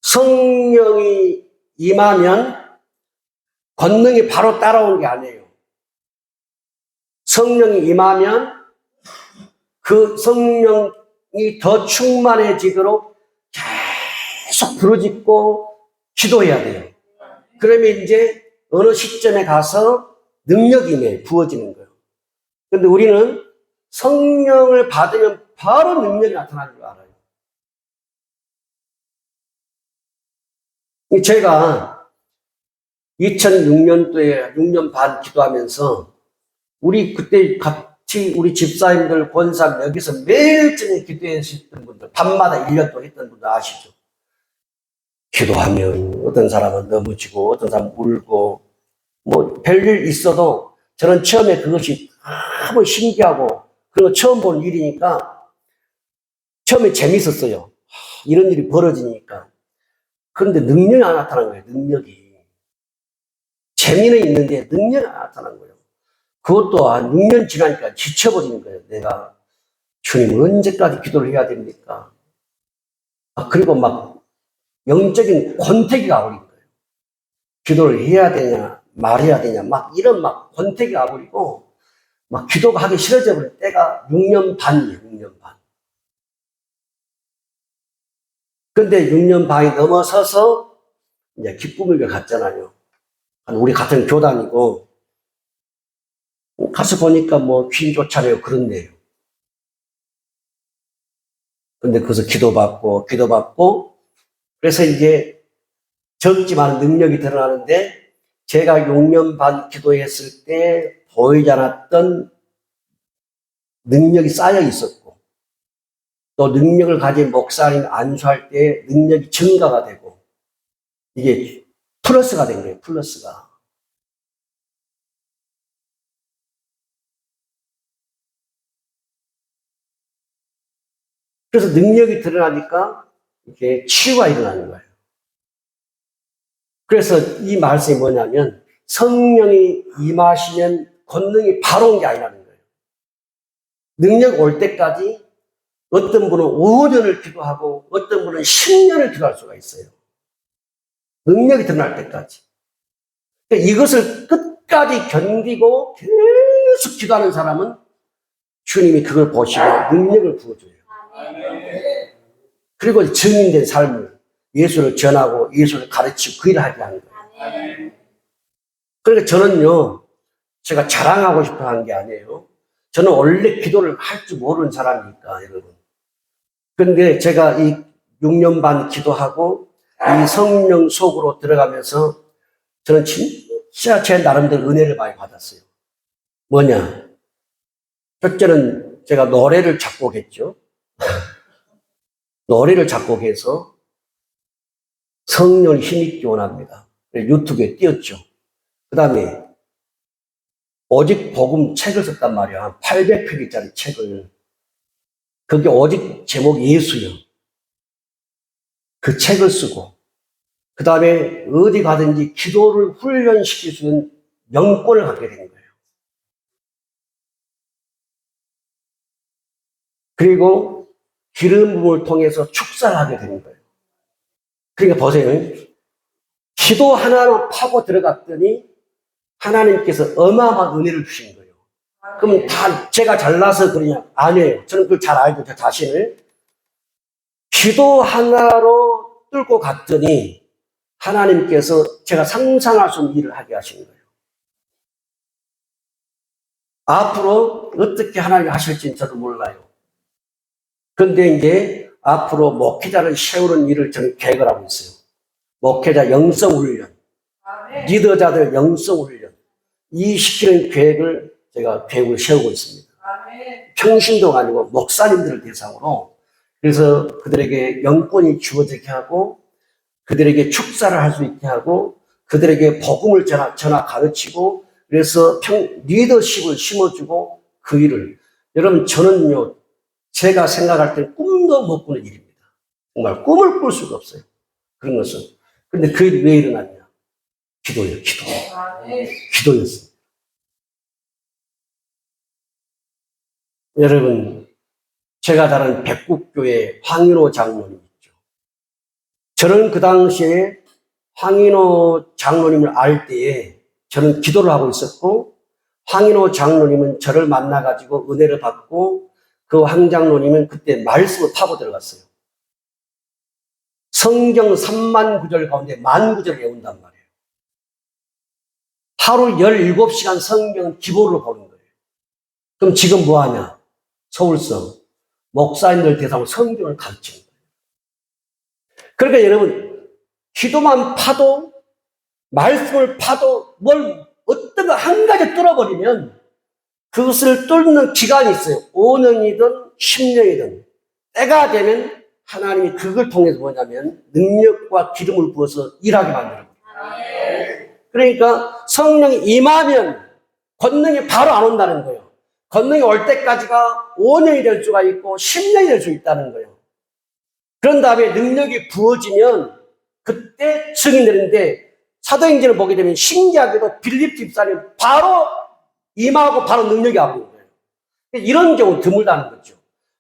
성령이 임하면 권능이 바로 따라오는 게 아니에요. 성령이 임하면 그 성령이 더 충만해지도록 계속 부르짖고 기도해야 돼요. 그러면 이제 어느 시점에 가서 능력이 부어지는 거예요. 그런데 우리는 성령을 받으면 바로 능력이 나타나는 줄 알아요. 제가 2006년도에 6년 반 기도하면서 우리 그때 같이 우리 집사님들 권사 여기서 매일 저녁 기도했던 분들 밤마다 1년 동안 했던 분들 아시죠? 기도하면 어떤 사람은 넘어지고 어떤 사람은 울고 뭐 별일 있어도 저는 처음에 그것이 너무 신기하고 그리고 처음 보는 일이니까 처음에 재밌었어요. 이런 일이 벌어지니까. 그런데 능력이 안 나타난 거예요. 능력이. 재미는 있는데 능력이 안 나타난 거예요. 그것도 한 6년 지나니까 지쳐버리는 거예요. 내가 주님 언제까지 기도를 해야 됩니까? 그리고 막 영적인 권태기가 와버린 거예요. 기도를 해야 되냐 말해야 되냐 막 이런 막 권태기가 와버리고 막 기도가 하기 싫어져 버릴 때가 6년 반이에요, 6년 반. 근데 6년 반이 넘어서서 이제 기쁨을 갖잖아요. 우리 같은 교단이고, 가서 보니까 뭐 귀인 좋잖아요. 그렇네요. 근데 거기서 기도받고, 그래서 이제 적지만 능력이 드러나는데, 제가 6년 반 기도했을 때 보이지 않았던 능력이 쌓여 있었고, 또 능력을 가진 목사님 안수할 때 능력이 증가가 되고, 이게 플러스가 된 거예요, 플러스가. 그래서 능력이 드러나니까 이게 치유가 일어나는 거예요. 그래서 이 말씀이 뭐냐면 성령이 임하시면 권능이 바로 온 게 아니라는 거예요. 능력 올 때까지 어떤 분은 5년을 기도하고 어떤 분은 10년을 기도할 수가 있어요. 능력이 드러날 때까지. 그러니까 이것을 끝까지 견디고 계속 기도하는 사람은 주님이 그걸 보시고 능력을 부어줘요. 그리고 증인된 삶을 예수를 전하고 예수를 가르치고 그 일을 하게 하는 거예요. 그러니까 저는요, 제가 자랑하고 싶어 하는 게 아니에요. 저는 원래 기도를 할 줄 모르는 사람이니까, 여러분. 근데 제가 이 6년 반 기도하고 이 성령 속으로 들어가면서 저는 진짜 제 나름대로 은혜를 많이 받았어요. 뭐냐? 첫째는 제가 노래를 작곡했죠. 노래를 작곡해서 성령을 힘있게 원합니다. 유튜브에 띄웠죠. 그 다음에 오직 복음 책을 썼단 말이야. 800페이지짜리 책을. 그게 오직 제목이 예수요. 그 책을 쓰고 그 다음에 어디 가든지 기도를 훈련시킬 수 있는 영권을 갖게 된 거예요. 그리고 기름 부음을 통해서 축사를 하게 된 거예요. 그러니까 보세요. 기도 하나로 파고 들어갔더니 하나님께서 어마어마한 은혜를 주신 거예요. 그러면 다 제가 잘나서 그러냐? 아니에요. 저는 그걸 잘 알고 제 자신을. 기도 하나로 뚫고 갔더니 하나님께서 제가 상상할 수 없는 일을 하게 하신 거예요. 앞으로 어떻게 하나님이 하실지는 저도 몰라요. 근데 이제 앞으로 목회자를 세우는 일을 저는 계획을 하고 있어요. 목회자 영성훈련, 리더자들 영성훈련, 이 시키는 계획을 제가 계획을 세우고 있습니다. 평신도가 아니고 목사님들을 대상으로. 그래서 그들에게 영권이 주어지게 하고 그들에게 축사를 할 수 있게 하고 그들에게 복음을 전하 가르치고 그래서 리더십을 심어주고 그 일을. 여러분 저는요 제가 생각할 때 꿈도 못 꾸는 일입니다. 정말 꿈을 꿀 수가 없어요. 그런 것은. 근데 그 일이 왜 일어났냐? 기도예요, 기도. 기도였어요. 여러분, 제가 다른 백국교회 황인호 장로님 있죠. 저는 그 당시에 황인호 장로님을 알 때에 저는 기도를 하고 있었고 황인호 장로님은 저를 만나가지고 은혜를 받고 그 황 장로님은 그때 말씀을 파고 들어갔어요. 성경 3만 구절 가운데 10,000구절을 외운단 말이에요. 하루 17시간 성경 기보를 보는 거예요. 그럼 지금 뭐 하냐? 서울성 목사님들 대상으로 성경을 가르치는 거예요. 그러니까 여러분 기도만 파도 말씀을 파도 어떤 거 한 가지 뚫어버리면 그것을 뚫는 기간이 있어요. 5년이든 10년이든 때가 되면 하나님이 그걸 통해서 뭐냐면 능력과 기름을 부어서 일하게 만들어요. 그러니까 성령이 임하면 권능이 바로 안 온다는 거예요. 권능이 올 때까지가 5년이 될 수가 있고 10년이 될 수 있다는 거예요. 그런 다음에 능력이 부어지면 그때 증인되는데 사도행전을 보게 되면 신기하게도 빌립 집사님 바로 임하고 바로 능력이 안 오는 거예요. 이런 경우 드물다는 거죠.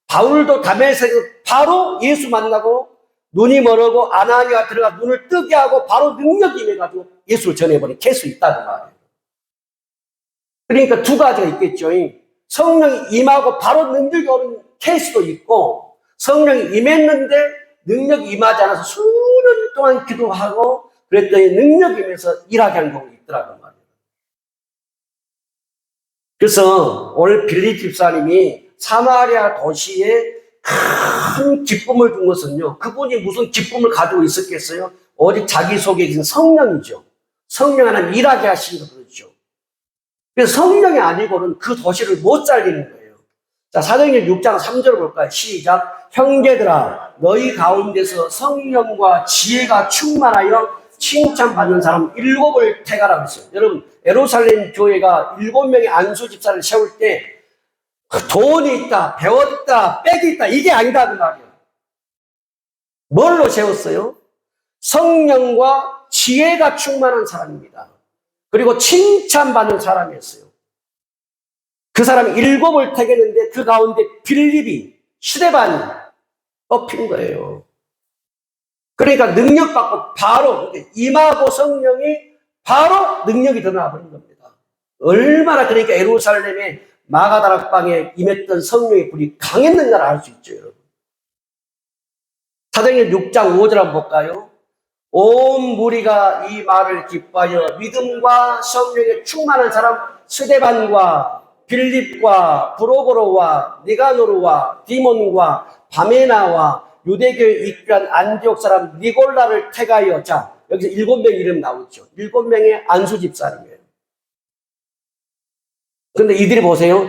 바울도 다메섹에서 바로 예수 만나고 눈이 멀어고 아나니아 들어가 눈을 뜨게 하고 바로 능력이 임해가지고 예수를 전해버린 케이스 있다고 말해요. 그러니까 두 가지가 있겠죠. 성령이 임하고 바로 능력이 오는 케이스도 있고, 성령이 임했는데 능력이 임하지 않아서 수년 동안 기도하고 그랬더니 능력이 임해서 일하게 하는 경우가 있더라고요. 그래서 오늘 빌립 집사님이 사마리아 도시에 큰 기쁨을 준 것은요, 그분이 무슨 기쁨을 가지고 있었겠어요? 오직 자기 속에 계신 성령이죠. 성령 하나님 일하게 하신 거 그렇죠. 그래서 성령이 아니고는 그 도시를 못 살리는 거예요. 자, 사도행전 6장 3절 볼까요? 시작. 형제들아, 너희 가운데서 성령과 지혜가 충만하여 칭찬받는 사람 7을 택하라고 했어요. 여러분, 예루살렘 교회가 7명의 안수 집사를 세울 때 돈이 있다, 배웠다, 빽이 있다, 이게 아니다 그 말이에요. 뭘로 세웠어요? 성령과 지혜가 충만한 사람입니다. 그리고 칭찬받는 사람이었어요. 그 사람이 7을 택했는데 그 가운데 빌립이, 스데반이 뽑힌 거예요. 그러니까 능력받고 바로 임하고 성령이 바로 능력이 드러나 버린 겁니다. 얼마나 그러니까 예루살렘의 마가다락방에 임했던 성령의 불이 강했는가를 알 수 있죠, 여러분. 사도행전 6장 5절 한번 볼까요? 온 무리가 이 말을 기뻐하여 믿음과 성령에 충만한 사람 스데반과 빌립과 브로고로와 니가노르와 디몬과 바메나와 유대교에 입교한 안디옥 사람 니골라를 택하여, 자, 여기서 7명 이름 나오죠. 7명의 안수 집사님이에요. 근데 이들이 보세요.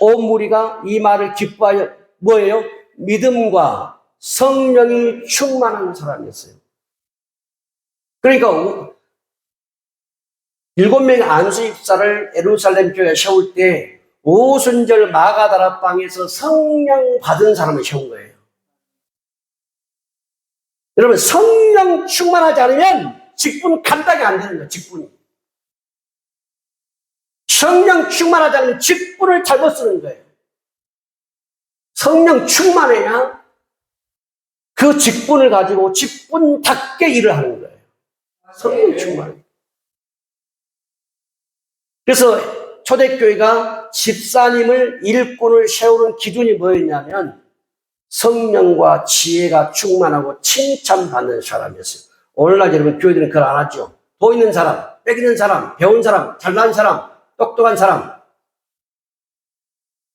온 무리가 이 말을 기뻐하여 뭐예요? 믿음과 성령이 충만한 사람이었어요. 그러니까 7명의 안수 집사를 예루살렘 교회에 세울 때 오순절 마가다락방에서 성령 받은 사람을 세운 거예요. 여러분, 성령 충만하지 않으면 직분 감당이 안 되는 거예요. 직분이. 성령 충만하지 않으면 직분을 잘못 쓰는 거예요. 성령 충만해야 그 직분을 가지고 직분답게 일을 하는 거예요. 성령 충만. 그래서 초대교회가 집사님을 일꾼을 세우는 기준이 뭐였냐면 성령과 지혜가 충만하고 칭찬받는 사람이었어요. 오늘날 여러분 교회들은 그걸 안 하죠. 돈 있는 사람, 빽 있는 사람, 배운 사람, 잘난 사람, 똑똑한 사람,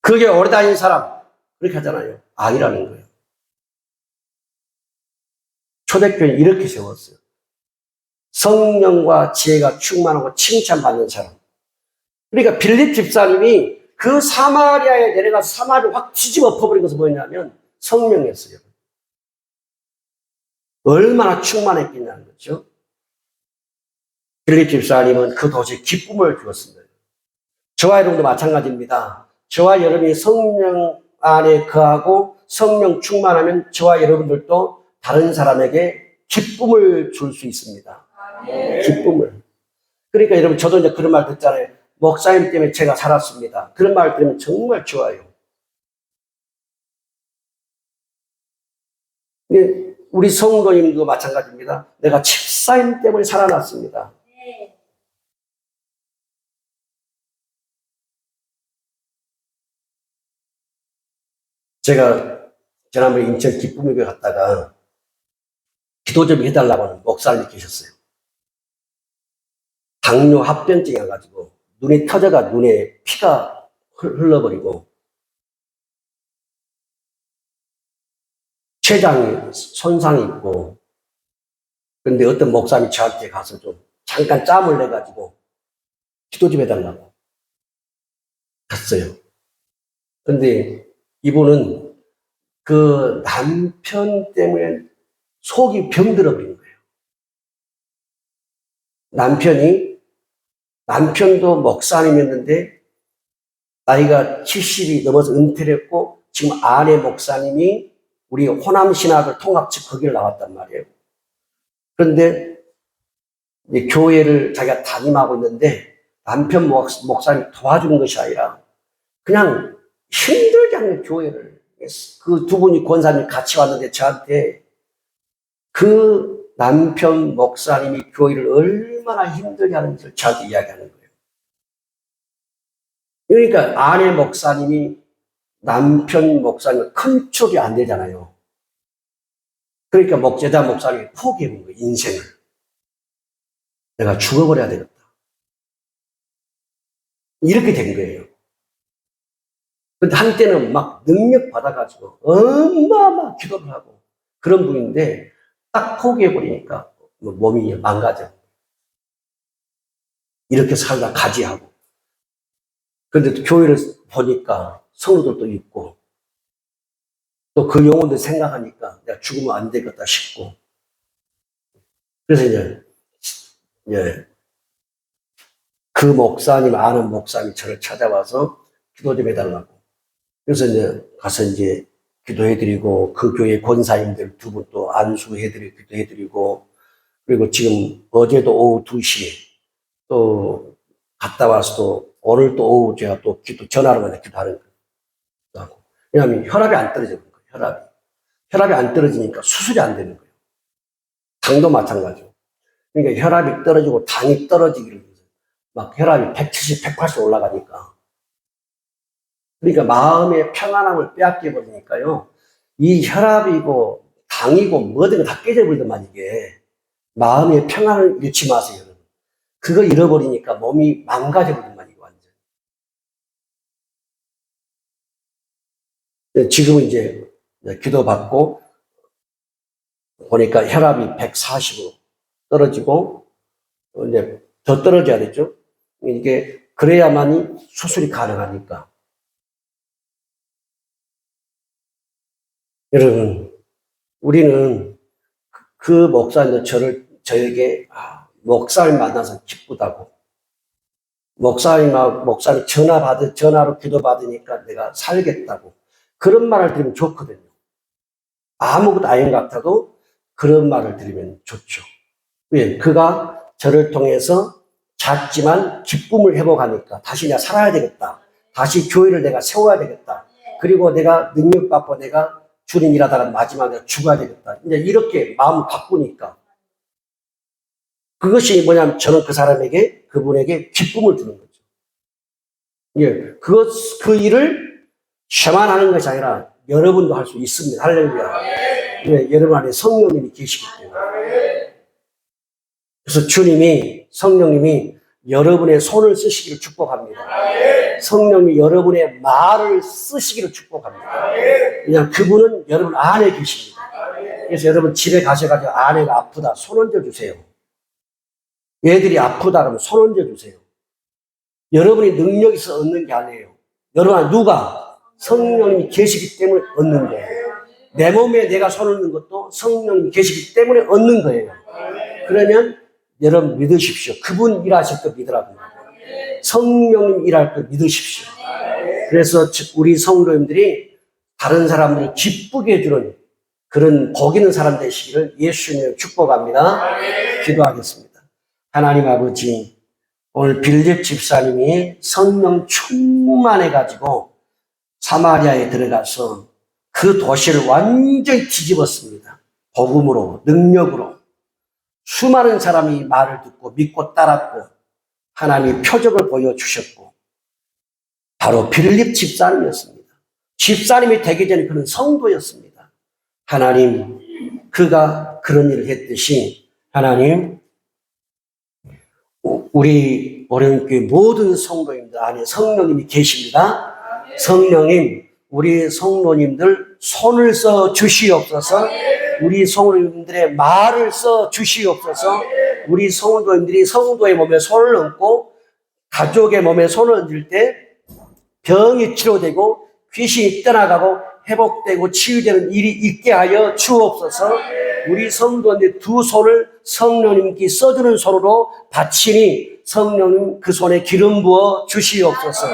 그게 오래 다닌 사람, 그렇게 하잖아요. 아니라는 거예요. 초대교회는 이렇게 세웠어요. 성령과 지혜가 충만하고 칭찬받는 사람. 그러니까 빌립 집사님이 그 사마리아에 내려가서 사마리아를 확 뒤집어 엎어버린 것은 뭐였냐면 성령이었어요. 얼마나 충만했겠냐는 거죠. 빌립 집사님은 그 도시에 기쁨을 주었습니다. 저와 여러분도 마찬가지입니다. 저와 여러분이 성령 안에 거하고 성령 충만하면 저와 여러분들도 다른 사람에게 기쁨을 줄 수 있습니다. 기쁨을. 그러니까 여러분 저도 이제 그런 말 듣잖아요. 목사님 때문에 제가 살았습니다. 그런 말 들으면 정말 좋아요. 우리 성도님도 마찬가지입니다. 내가 집사님 때문에 살아났습니다. 제가 지난번에 인천 기쁨교회 갔다가 기도 좀 해달라고 하는 목사님이 계셨어요. 당뇨 합병증이 와가지고 눈이 터져가 눈에 피가 흘러버리고 췌장에 손상이 있고, 그런데 어떤 목사님이 저한테 가서 좀 잠깐 짬을 내가지고 기도 좀 해달라고 갔어요. 그런데 이분은 그 남편 때문에 속이 병들어 버린 거예요. 남편도 목사님이었는데 나이가 70이 넘어서 은퇴를 했고 지금 아내 목사님이 우리 호남신학을 통합 측 거기를 나왔단 말이에요. 그런데 교회를 자기가 담임하고 있는데 남편 목사님이 도와주는 것이 아니라 그냥 힘들게 하는 교회를, 그 두 분이 권사님이 같이 왔는데 저한테 그 남편 목사님이 교회를 얼마나 힘들게 하는지를 저한테 이야기하는 거예요. 그러니까 아내 목사님이 남편 목사님 컨트롤이 안 되잖아요. 그러니까 목제자 목사님이 포기해본 거예요, 인생을. 내가 죽어버려야 되겠다. 이렇게 된 거예요. 근데 한때는 막 능력 받아가지고 엄마 기도를 하고 그런 분인데 딱 포기해버리니까 몸이 망가져. 이렇게 살다 가지하고. 그런데 교회를 보니까 성도들도 있고 또 그 영혼들 생각하니까 내가 죽으면 안 되겠다 싶고. 그래서 이제 그 목사님, 아는 목사님이 저를 찾아와서 기도 좀 해달라고. 그래서 이제 가서 이제 기도해드리고, 그 교회 권사님들 두 분 또 안수해드리고, 기도해드리고, 그리고 지금 어제도 오후 2시에 또 갔다 와서 또 오늘 또 오후 제가 또 전화로 기도하는 거예요. 왜냐하면 혈압이 안 떨어지는 거예요, 혈압이 안 떨어지니까 수술이 안 되는 거예요. 당도 마찬가지고. 그러니까 혈압이 떨어지고 당이 떨어지기를 위해서 막 혈압이 170, 180 올라가니까. 그러니까 마음의 평안함을 빼앗겨 버리니까요. 이 혈압이고 당이고 뭐든 다 깨져버리더만 이게. 마음의 평안을 잃지 마세요, 여러분. 그거 잃어버리니까 몸이 망가져버리더만 이거 완전. 지금은 이제 기도받고 보니까 혈압이 140으로 떨어지고 이제 더 떨어져야 되죠. 이게 그래야만이 수술이 가능하니까. 여러분, 우리는 그 목사님도 저에게 목사님 만나서 기쁘다고. 목사님 전화로 기도받으니까 내가 살겠다고. 그런 말을 들으면 좋거든요. 아무것도 아닌 것 같아도 그런 말을 들으면 좋죠. 왜? 그가 저를 통해서 작지만 기쁨을 회복하니까 다시 내가 살아야 되겠다. 다시 교회를 내가 세워야 되겠다. 그리고 내가 능력받고 내가 주님 일하다가 마지막에 죽어야 되겠다. 이제 이렇게 마음을 바꾸니까. 그것이 뭐냐면 저는 그분에게 기쁨을 주는 거죠. 예, 그 일을 저만 하는 것이 아니라 여러분도 할 수 있습니다. 할렐루야. 예, 여러분 안에 성령님이 계시기 때문에. 그래서 성령님이 여러분의 손을 쓰시기를 축복합니다. 성령님이 여러분의 말을 쓰시기를 축복합니다. 그냥 그분은 여러분 안에 계십니다. 그래서 여러분 집에 가셔가지고 아내가 아프다 손 얹어주세요. 애들이 아프다 그러면 손 얹어주세요. 여러분이 능력이 있어 얻는 게 아니에요. 여러분 누가? 성령님이 계시기 때문에 얻는 거예요. 내 몸에 내가 손을 넣는 것도 성령님이 계시기 때문에 얻는 거예요. 그러면 여러분 믿으십시오. 그분 일하실 거 믿으라고. 성령님 일할 거 믿으십시오. 그래서 우리 성도님들이 다른 사람들을 기쁘게 해주는 그런 복 있는 사람 되시기를 예수님을 축복합니다. 기도하겠습니다. 하나님 아버지, 오늘 빌립 집사님이 성령 충만해가지고 사마리아에 들어가서 그 도시를 완전히 뒤집었습니다. 복음으로, 능력으로. 수많은 사람이 말을 듣고 믿고 따랐고 하나님이 표적을 보여주셨고 바로 빌립 집사님이었습니다. 집사님이 되기 전에 그는 성도였습니다. 하나님, 그가 그런 일을 했듯이 하나님, 우리 오령교회 모든 성도님들 안에 성령님이 계십니다. 성령님, 우리 성도님들 손을 써 주시옵소서. 우리 성도님들의 말을 써 주시옵소서. 우리 성도님들이 성도의 몸에 손을 얹고 가족의 몸에 손을 얹을 때 병이 치료되고 귀신이 떠나가고 회복되고 치유되는 일이 있게 하여 주옵소서. 우리 성도님들 두 손을 성령님께 써주는 손으로 바치니 성령님 그 손에 기름 부어 주시옵소서.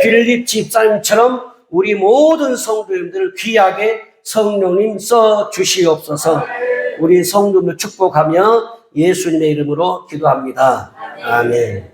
빌립 집사님처럼 우리 모든 성도님들을 귀하게 성령님 써 주시옵소서. 우리 성도님들 축복하며 예수님의 이름으로 기도합니다. 아멘.